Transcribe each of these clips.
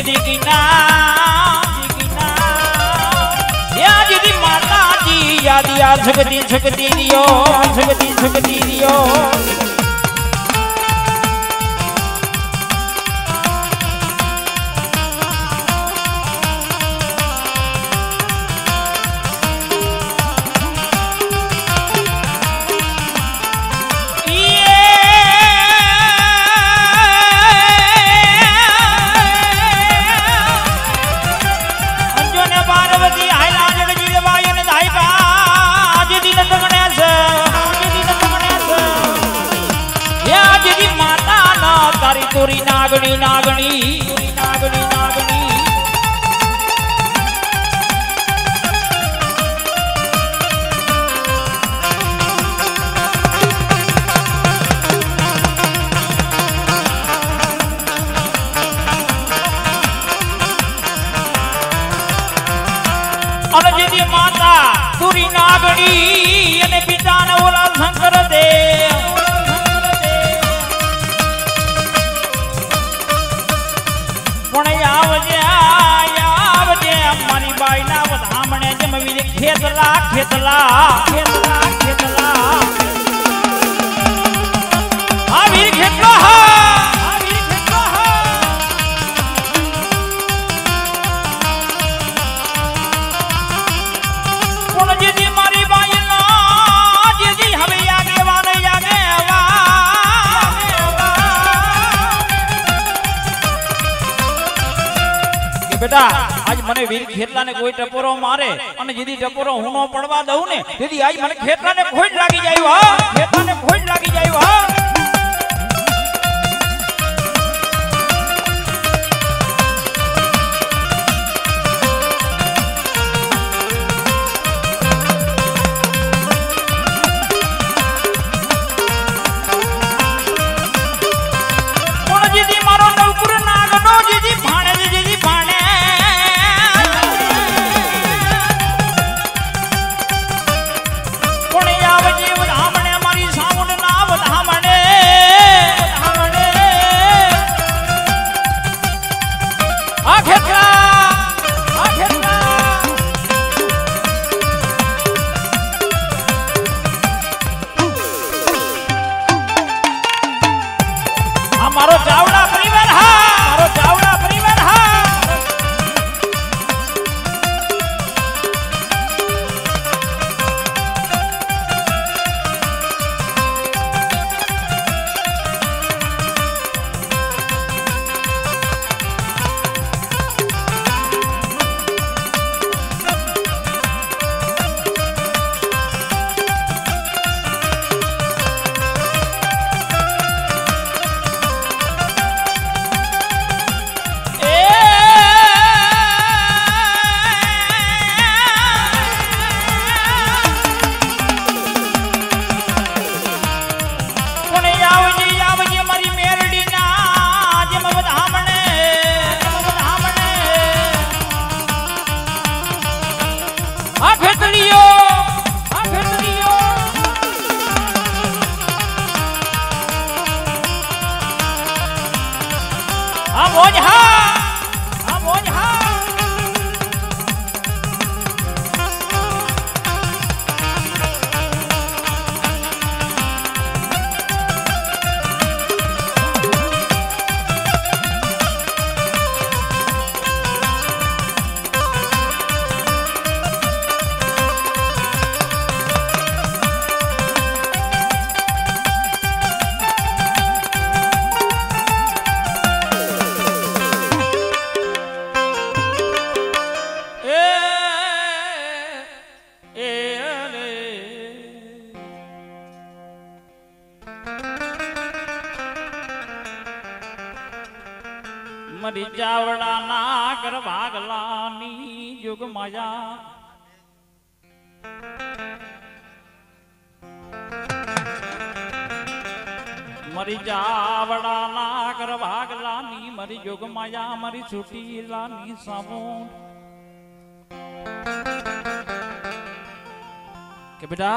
दिगिना या दीदी माता जी याद या सुखती सुखती दियो सुखती सुखती दियो तुरी नागणी नागणी तुरी नागणी नागणी अनजदी माता तुरी नागणी अने पिता ने ओला शंकर देव खेतला खेतला खेतला खेतला वीर खेतला वीर खेतला कोण जीदी मारी बाई ना जीदी हवे आगे वाले आगे के बेटा आज मने वीर खेतला ने कोई टपोरो मारे અને જેદી ટપોરો હું નો પડવા દઉં ને જેદી આજ મને ખેતલા ને ખોટ લાગી જાય હા ખેતલા ને ખોટ લાગી જાય હા કોણ જેદી મારો નવકુર નાગનો જેદી ભાણે જેદી ભાણે मारो चावड़ा परिवार हा मारो चावड़ा परिवार हा मरी जावड़ा नागर भागलानी युग माया मरी जावड़ा नागर भागलानी मरी युग माया मरी छुटी लानी साबुन के बेटा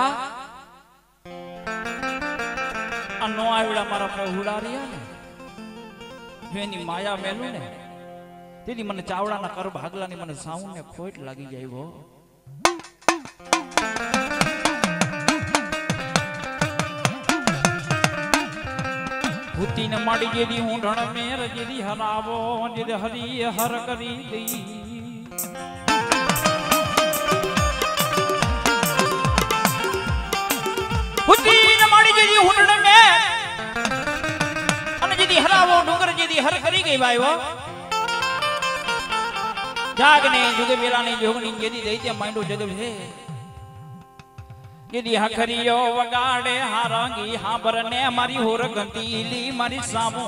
अन्नो आवड़ा मारा पहुड़ा रिया ने जो एनी माया मेलू ने તેથી મને ચાવડાના કર ભાગલાની મને સાઉન્ડ ને ખોટ લાગી જાય હો. ભૂતીને માડી જેદી ઊંઢણ મેર જેદી હરાવો જેદી હરી હર કરી ગઈ. ભૂતીને માડી જેદી ઊંઢણ મેર અને જેદી હરાવો ડુંગર જેદી હર કરી ગઈ ભાઈઓ. જાગને જુગે વેલાની જોગણી જેદી દૈત્ય માંડો જગવ છે. જેદી હખરીઓ વગાડે હારંગી હાબરને મારી હોર ગંતીલી મારી સામુ.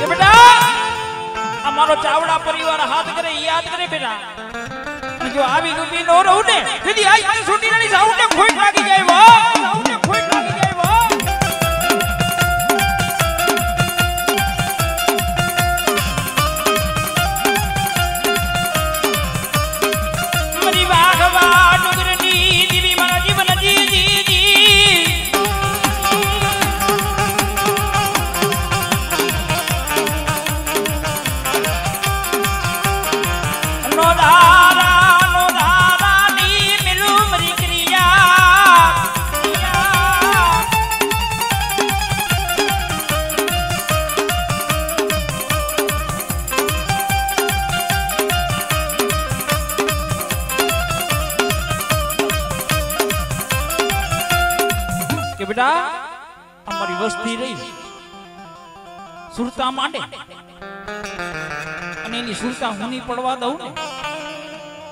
એ બેટા અમારો ચાવડા પરિવાર હાથ કરે યાદ કરે બેટા. જો આવી ઊભી નો રહું ને જેદી આઈ મારી સુટીરાની સાઉન્ડ ને ખોટ લાગી જાય વો. સાઉન્ડ ને ખોટ લાગી જાય વો. બેટા અમારી વસ્તી રહી સુરતા માંડે અને એની સુરતા હું નહીં પડવા દઉં ને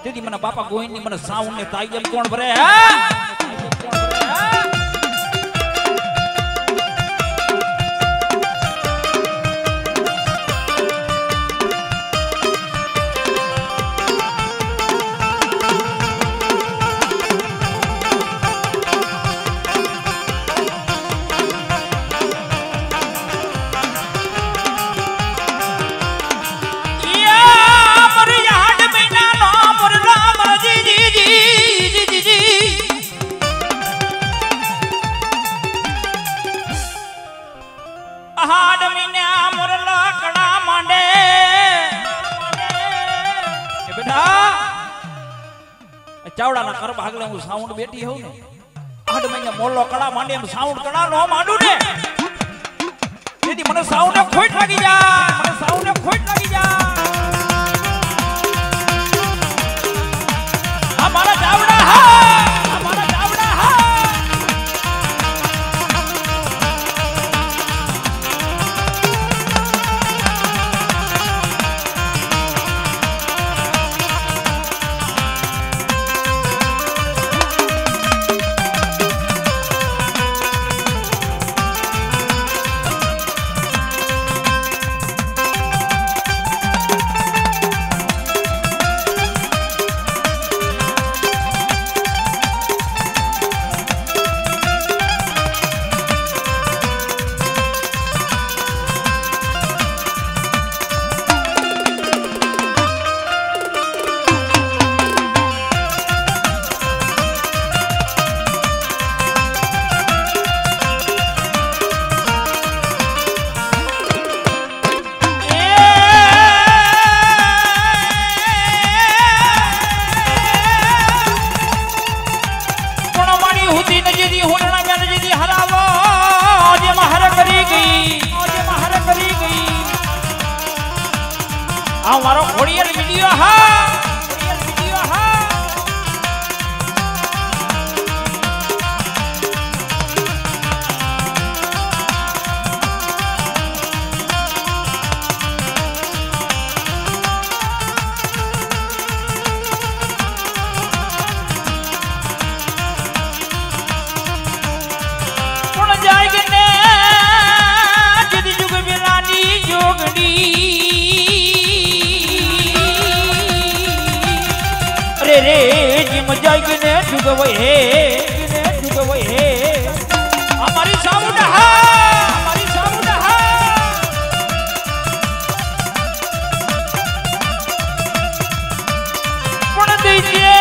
તેથી મને બાપા ગોવિંદ ની મને સાઉન્ડ ને તાયમ કોણ ભરે ચાવડાના કર ભાગલે હું સાઉન્ડ બેઠી હોઉં ને 8 મહિને મોલ્લો કડા માંડે એમ સાઉન્ડ કડા નો માંડું ને તેથી મને સાઉન્ડ ને ખોટ લાગી જાય. મને સાઉન્ડ ને ખોટ લાગી જાય. અમારા ચાવડા હા અમારા ચાવડા હા. મારો ખોડિયાર વિડિયો હા વિડિયો હા. કોણ જાય કે ને જદી જુગ વિરાની જોગડી રે જીમ જાગને જુગવય હે જુગવય હે. અમારી સાઉન્ડ હા અમારી સાઉન્ડ હા. પણ દઈજે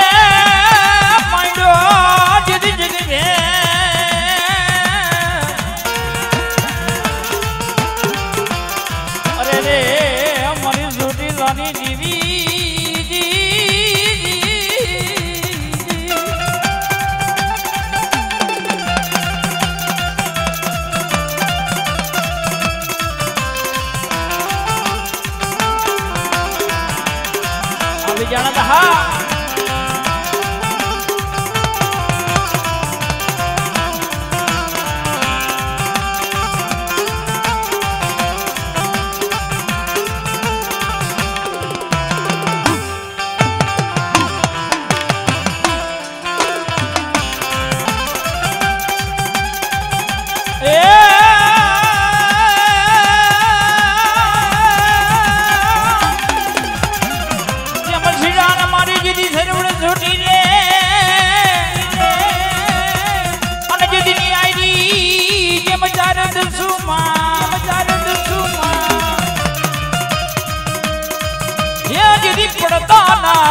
માંડો જદી જગને अभी जाना था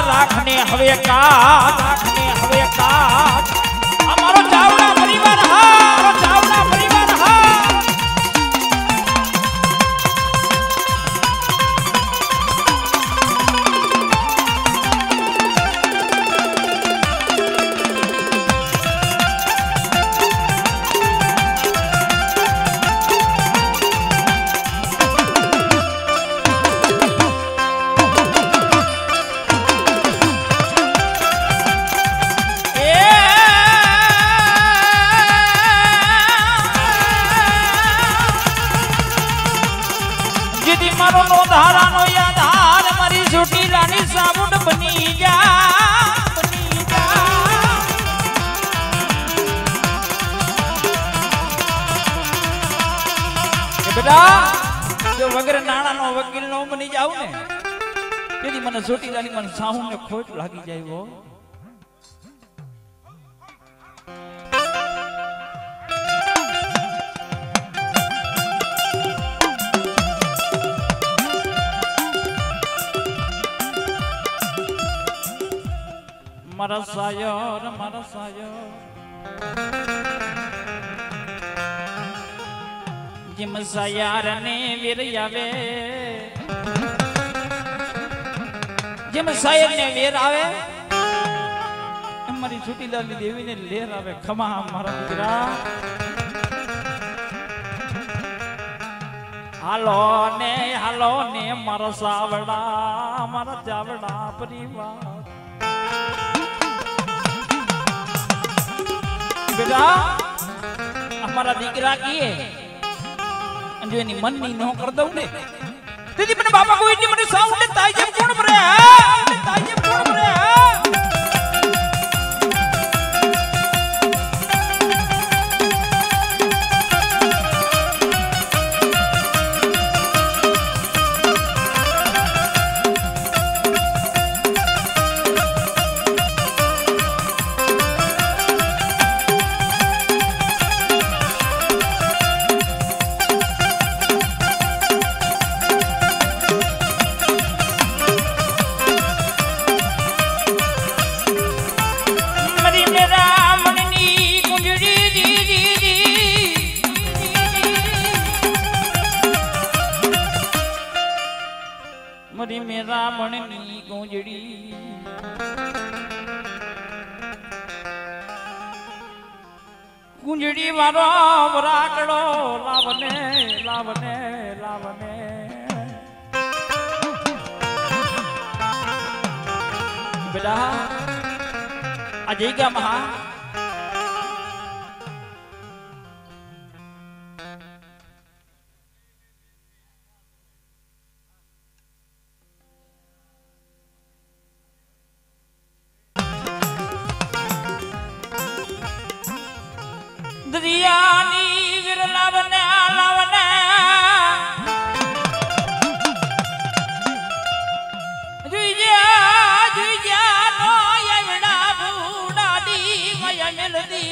राखने हवे का हमारो चावड़ा परिवार हा हमारो चावड़ा परिवार हा मारो नो धारा नो यादार मारी झूठी रानी साबुन बनी जा बेटा जो वगैरह नाना नो वकील नो बनी जाऊ ने यदि मन झूठी रानी मन साहू ने खोट लागी जाए वो मारा सायर जिम सायर ने वीर आवे जिम सायर ने वीर आवे हमारी छुट्टी लाली देवी ने लेर आवे खमा मारा गुजरा हालो ने मारा सावड़ा मारा जावड़ा परिवार बेटा हमारा दीकरा किए जो इनी मन नहीं नो कर दऊ ने तेरी अपने बाबा को इतनी मने साउंड ताई जब कौन भरे मरी मेरा मणनी गूंजड़ी गूंजड़ी वारो राकड़ो लावने बेटा अजय का महा दरियानी वीर लावने जुइया नो यवड़ा बूढ़ा दी मया मिल दी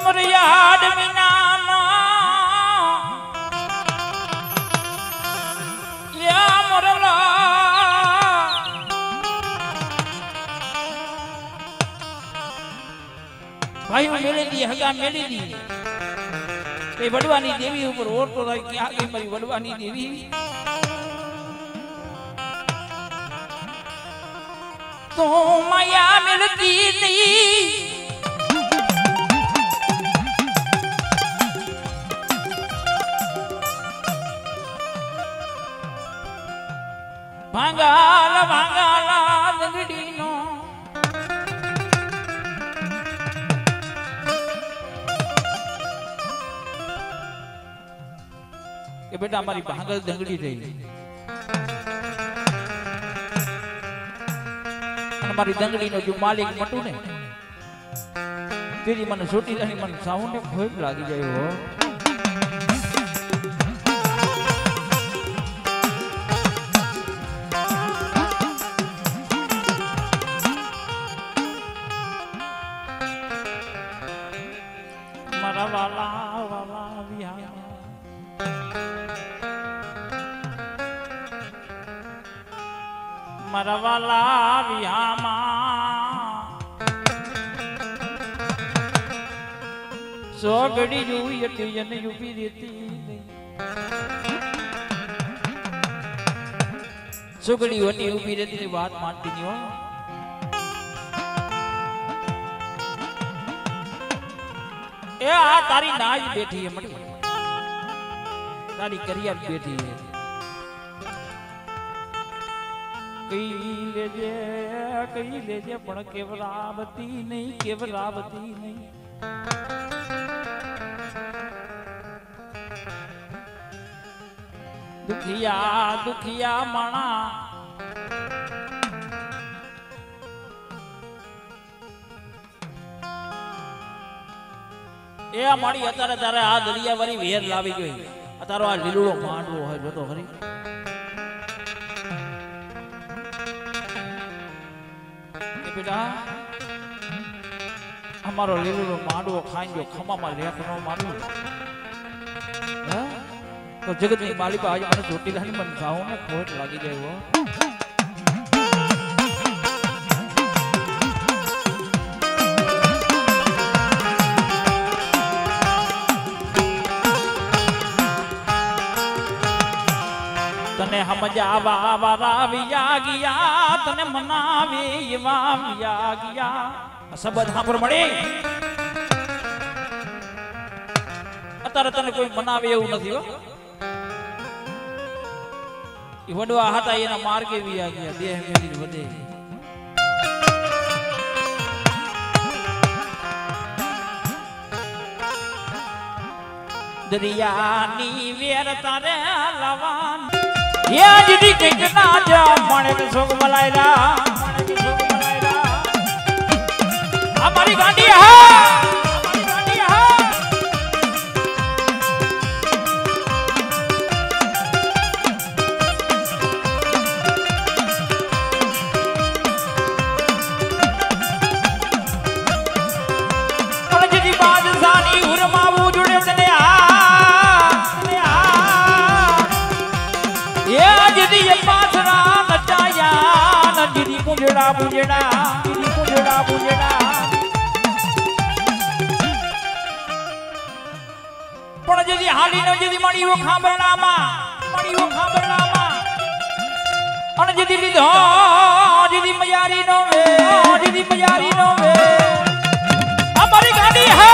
मुरियाड मिनानो या मुरला भाई मेले दी हगा मेले दी ते वडवानी देवी ऊपर और तो क्या गई मेरी वडवानी देवी तो माया मिलती थी ભાંગાલ ભાંગાલા લંગડીનો કે બેટા મારી ભાંગલ દંગડી રહી અને મારી દંગડીનો જો માલિક મટું ને તેરી મને છોટી રહી મને સાઉન્ડ ખોટ લાગી જાય હો મારા વાલા વાલા વિહાર મારા વાલા વિહામાં સોગડી જોઈ હતી અને યુપી દેતી સોગડી હતી યુપી દેતી વાત માનતી નહીં હો એ આ તારી નાજ બેઠી હે મળી તારી કરિયા બેઠી હે કઈ લેજે પણ કેવરાવતી નહીં દુખિયા માણા એ મારી અત્યારે તારે આ દરિયા વાળી વેર લાવી ગઈ તારો આ લીલુડો માંડવો હોય જોતો ખરી બેટા અમારો લીલુડો માંડવો ખાઈ ગયો ખમામાં લેખ નો મારું તો જગતની માલિકા આજે મને ચોટીલાની મને ખાવું ને ખોટ લાગી જાય હો તને સમજાવા વારા વિયા ગયા તને મનાવે એવા વિયા ગયા શબ્દ સાંભળ મળે અત્યારે તને કોઈ મનાવે એવું નથી હો એ વડવા હતા એના માર્ગે વિયા ગયા દેહ મેલી વધે દરિયાની વેર તારે લાવાન યાદ દી કે ના જા મણે કે સોગ મલાયરા અમારી ગાડી હા પૂજડા પણ જેદી હાલી નો જેદી મળ્યો ખાંભરડામાં અને જેદી લીધો જેદી મયારી નો વે અમારી ગાડી હે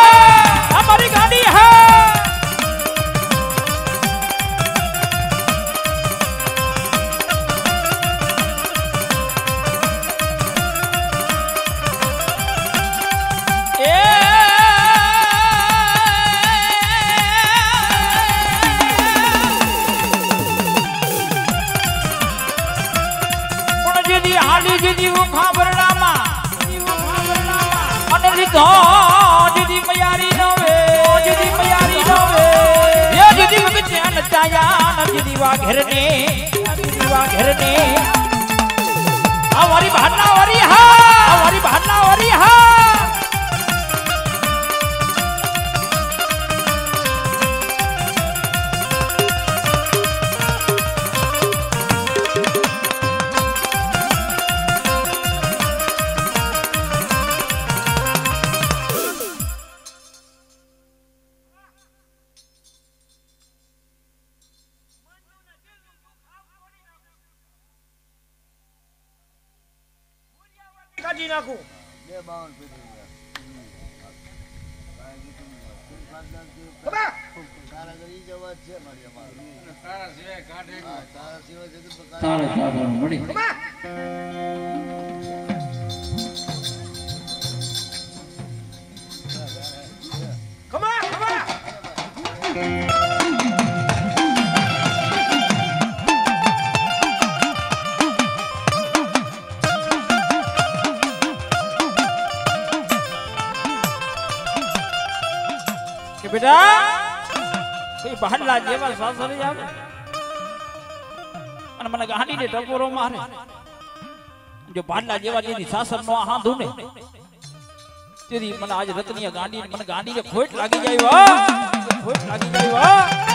દીદી મયારી નો વે દીદી વખતે નચાયા દીદી વા ઘરને અમારી બહારના વારી હા કાઢી નાખું 252 પીધી તારા કાઢવાનું મળી કે બેટા કોઈ બહારલા જેવા સાસરે આવે અને મને ગાંડીને ટકોરો મારે જો બહારલા જેવા જેની સાસર નો હાંધું ને તેરી મને આજ રતનીય ગાંડી મને ગાંડીને ખોટ લાગી જાય વાહ ખોટ લાગી જાય વાહ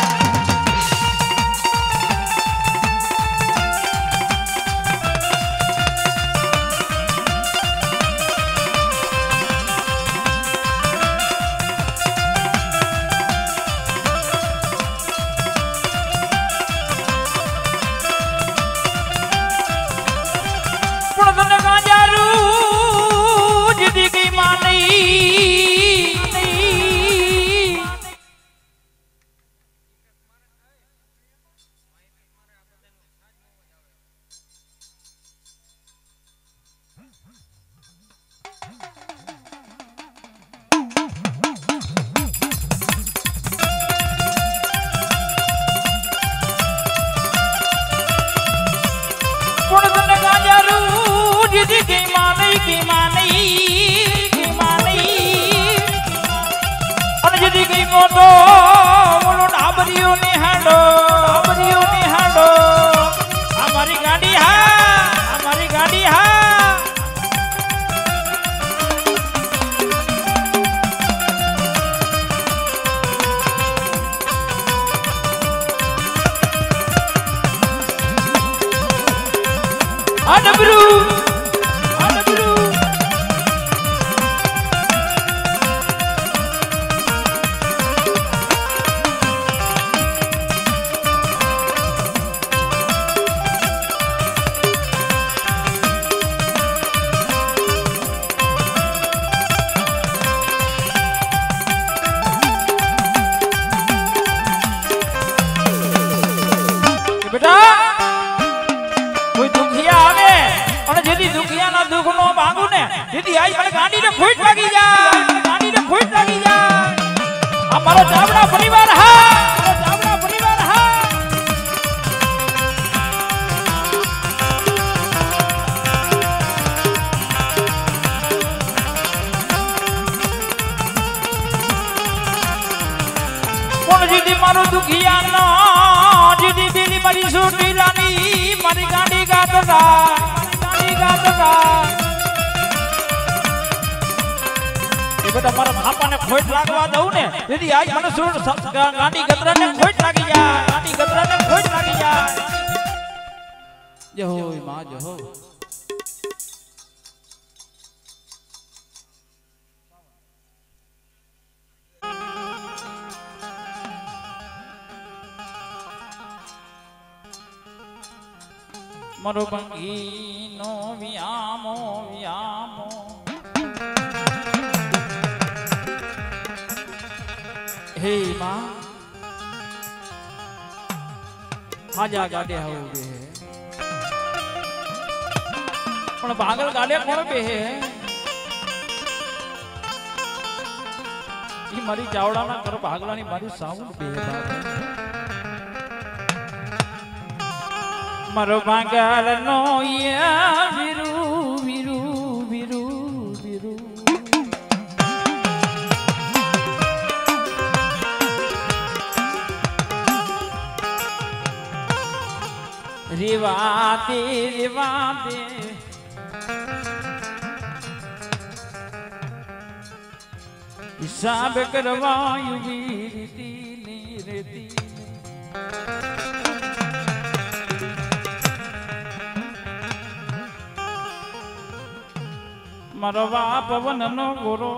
દીદી આઈ મને ગાંડીને ખોટ લાગી જાય ગાંડીને ખોટ લાગી જાય આ મારો ચાવડા પરિવાર હા મારો ચાવડા પરિવાર હા કોણ દીદી મારો દુખિયા ના દીદી બેલી મારી છોટી લાની મારી ગાંડી ગાતતા મારી ગાંડી ગાતતા બેટા મારા બાપાને ખોટ લાગવા દઉં ને દીદી આજ મને ગાંડી ગતરાને ખોટ લાગી જાય ગાંડી ગતરાને ખોટ લાગી જાય જય હો માં જય હો મારો બંગીનો વ્યામો વ્યામો हे मां आजा गाडे हो बे पण भागल गाडे कोण बे ई मारी चावडाना कर भागलानी मारी साउंड बे मारो भागल नो या विरु विरु विरु विरु रिवाते रिवाते हिसाब करवायु वीरती नीरती मरवा पवन नो गोरो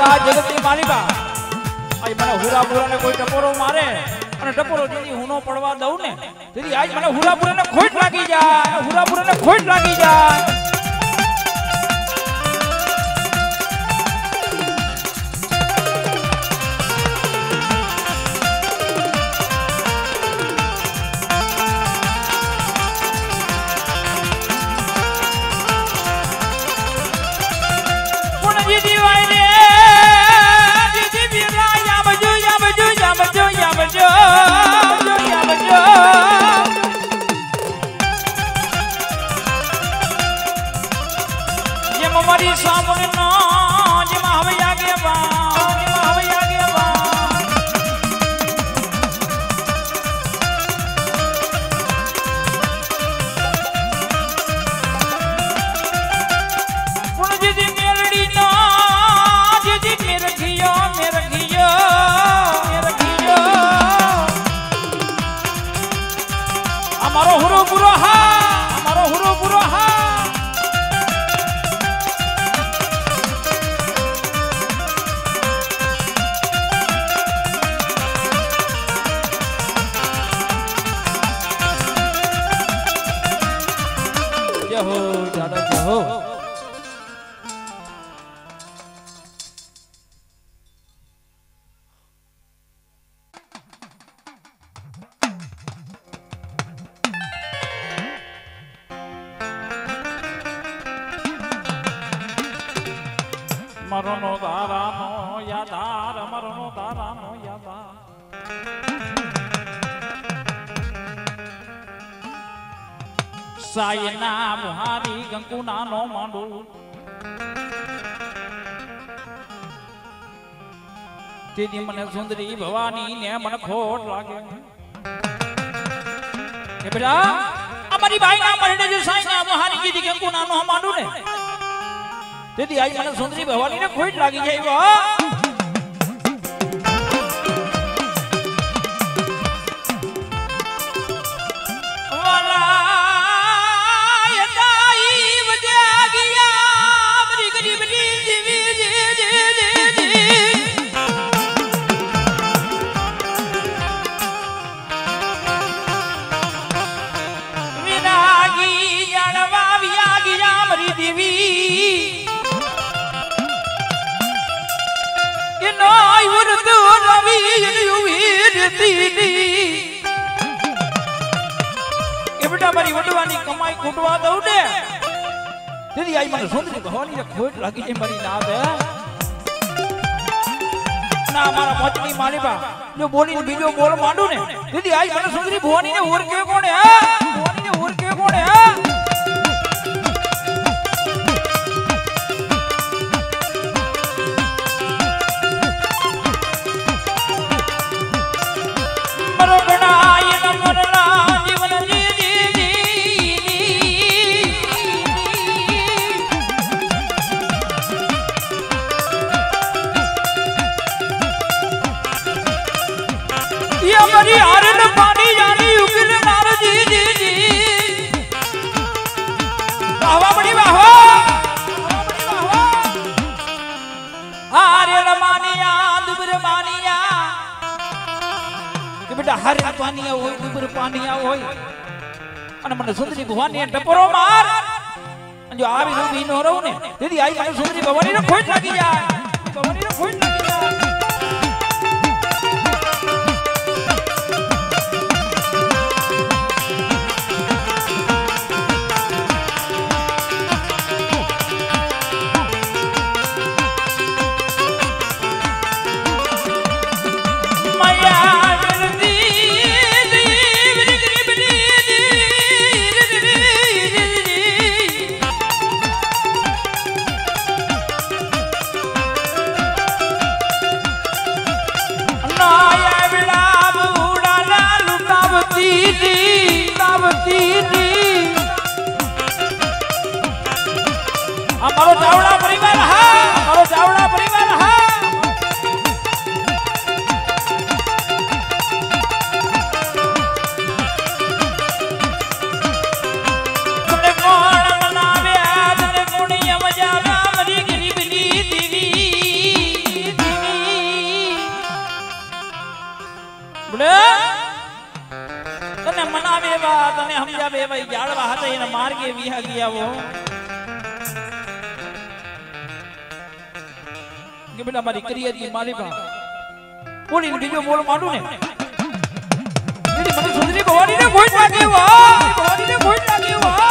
આ જગતની માલિકા આજ મને હુરાપુરાને કોઈ ટપોરો મારે અને ટપોરો જેથી હું નો પડવા દઉં ને તેથી આજ મને હુરાપુરાને ખોટ લાગી જાય, હુરાપુરાને ખોટ લાગી જાય. મારી સામને નો જેમાં હવે આગે બા, જેમાં હવે આગે બા. પણ જેથી મેલડી નો જેથી મેરખિયો મેરખિયો મેરખિયો અમારો હુરો પૂરો હા, અમારો હુરો પૂરો હા. જહો દાદા જહો. મરનો દારાનો યાદાર, મરનો દારાનો યાદાર. સાયના મુહારી કંકુના નો માંડો તેથી મને સુંદરી ભવાની ને મને ખોટ લાગે કે બેટા અમારી બાઈ ના મરણે જો સાયના મુહારી કીધી કંકુના નો માંડો ને તેથી આજ મને સુંદરી ભવાની ને ખોટ લાગી જાય. વાહ મારી વડવાની કમાઈ ખૂટવા દઉં ને તેથી આઈ મને સુંદરી ભવાની ખોટ લાગી છે મારી નાદ ના મારા મોચની માલિકા જો બોલીને બીજો બોલ માંડું ને તેથી આઈ મને સુંદરી ભવાની ને ઓરકે કોણે હે, ભવાની ને ઓરકે કોણે હે. મારી આરન પાણી જાની ઉકલ નારજી જી જી વાહવા બડી વાહવા હારે રમાનિયા દુબર માનિયા કે બેટા હારે પાનિયા હોય દુબર પાનિયા હોય અને મને સુંદરી ભવાની ટપરો માર જો આવી રૂબી નો રહું ને તેથી આઈ મને સુંદરી ભવાની ને ખોટ લાગી જાય, ભવાની ને ખોટ લાગી જાય. અમારો ચાવડા પરિવાર હા, અમારો ચાવડા પરિવાર હા. તને કોણ બનાવ્યા, તને કોણ મજા મારી ગરીબની દેવી भाई जाड़वा हाथे એને માર્ગે વિહા ગયા वो કે બેટા મારી કરિયરની માલિકા બોલીને બીજો બોલ માંડું ને એની મને સુંદરી ભવાનીને કોઈ લાગે વાહ ભવાનીને કોઈ લાગે વાહ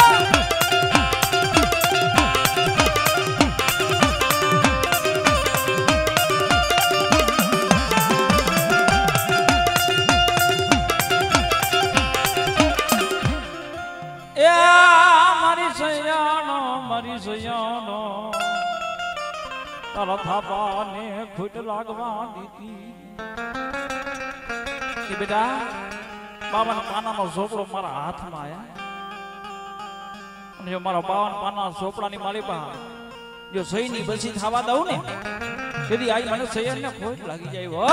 મારી સયાનો તારા થાપાને ખૂટ લાગવા દીધી કે બેટા બાવન પાનાનો ઝોપડો મારા હાથમાં આયા અને જો મારા 52 પાના ઝોપડાની મારી પાસે જો સહીની બસી થવા દઉં ને તેથી આજ મને સયાને ખોટ લાગી જાય હો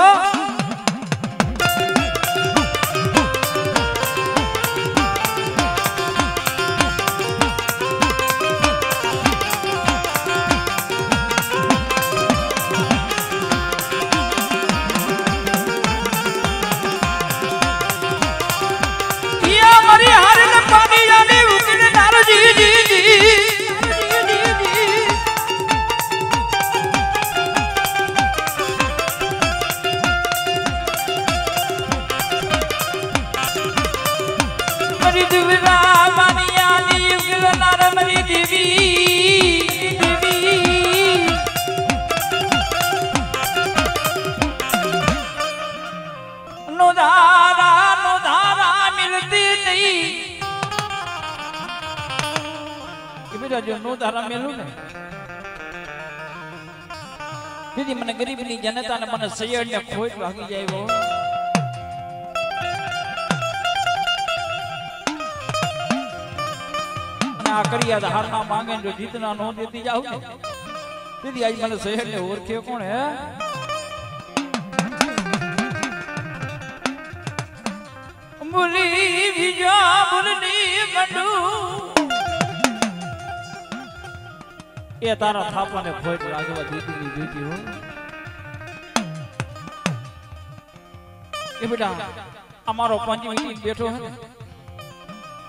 जो नो धारा मेलू ने दीदी મને ગરીબની જનતાને મને સૈયડને ખોટ લાગી જાય વો ના કરિયા હારના માંગે જો જીતના નો દેતી જાવ ને દીદી આજ મને સૈયડને ઓળખ્યો કોણ હે બોલી બીજા બોલની મંડુ એ તારા થાપાને ખોટ લાગવા દીધી જોઈતી હો એ બેટા અમારો પંચમી બેઠો હે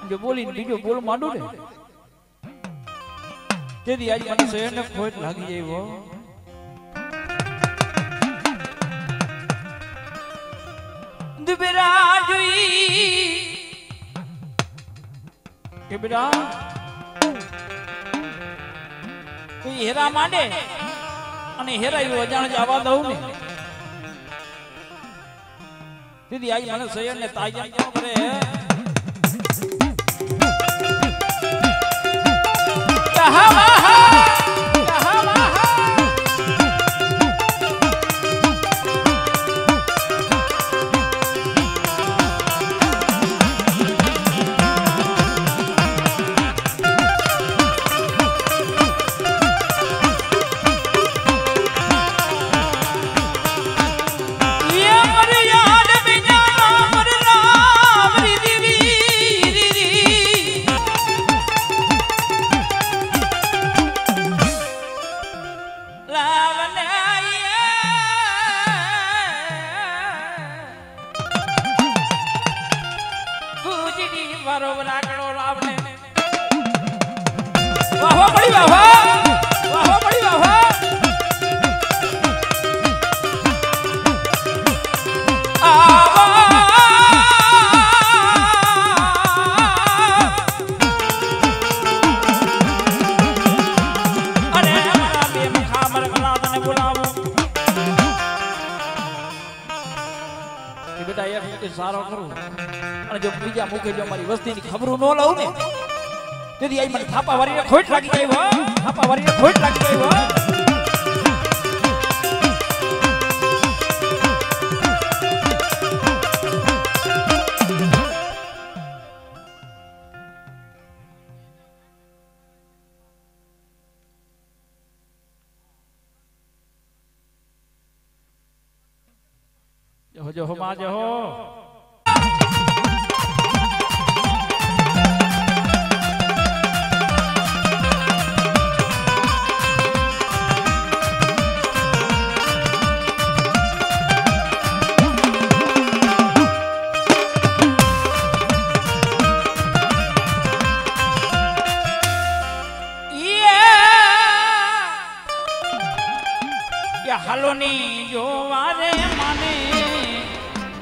જો બોલીને બીજો બોલ માંડું ને તેથી આજ મને શહેરને ખોટ લાગી જાય હો દુબરા જોઈ એ બેટા હેરા માંડે અને હેરાયું અજાણ જવા દઉં ને દીદી આજ મને શહેર ને તાજા ક્યાં કરે સારો કરું અને જો બીજા મુકે જો મારી વસ્તીની ખબરો ન લઉં ને તેથી આઈ મને થાપા વારીને ખોટ લાગી જાય હો થાપા વારીને ખોટ લાગી જાય હો जो हो मा जो हो કે હાલો ને જોવા રે માને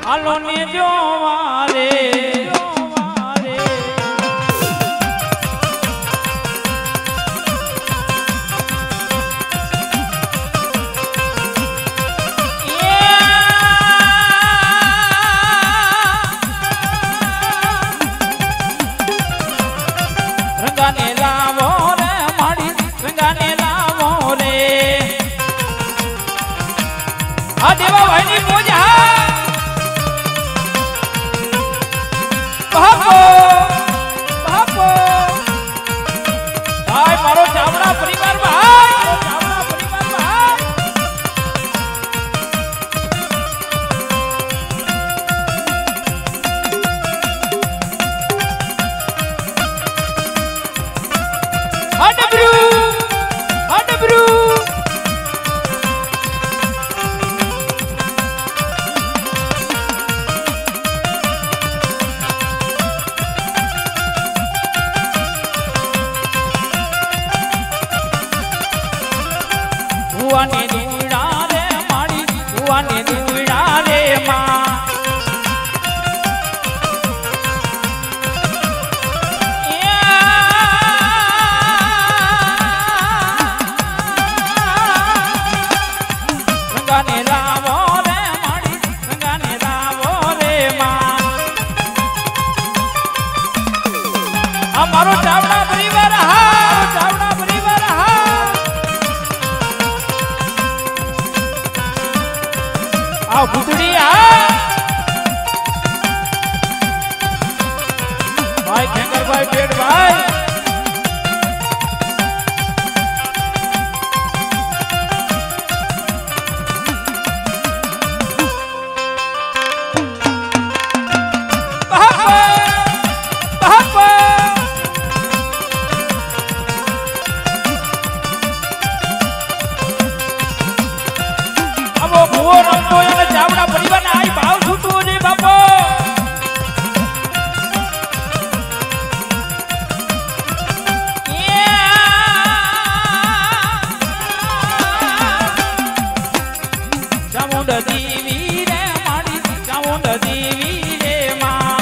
હાલો ને જોવા રે રંગાને લાવો રે માડી રંગાને લાવો રે આ દેવા ભાઈની પૂજા બાપો બાપો ભાઈ મારો ચાવડા પરિવાર ભાઈ મારો ચાવડા પરિવાર ભાઈ હડબ્રુ ભુવાને દુડા રે માડી ભુવાને દુડા રે માં રંગાને લાવો રે માડી રંગાને લાવો રે માં આ મારો ચાવડા પરિવાર હા ચાવડા પરિવાર હા આ ભૂતડી હા ભાઈ ખેંગરભાઈ પેટભાઈ ભૂવો રમતો અને ચાવડા પરિવારને આઈ ભાવ છૂટવો છે બાપો ચામુંડ દેવી રે માડી ચામુંડ દેવી રે માં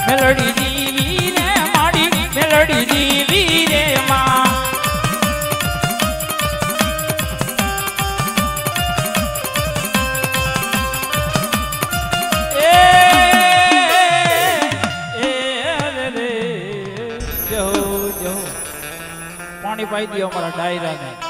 મેલડી દેવી રે માડી મેલડી દેવી રે માં રે જો પાણી પાઈ દો અમારા ડાયરાને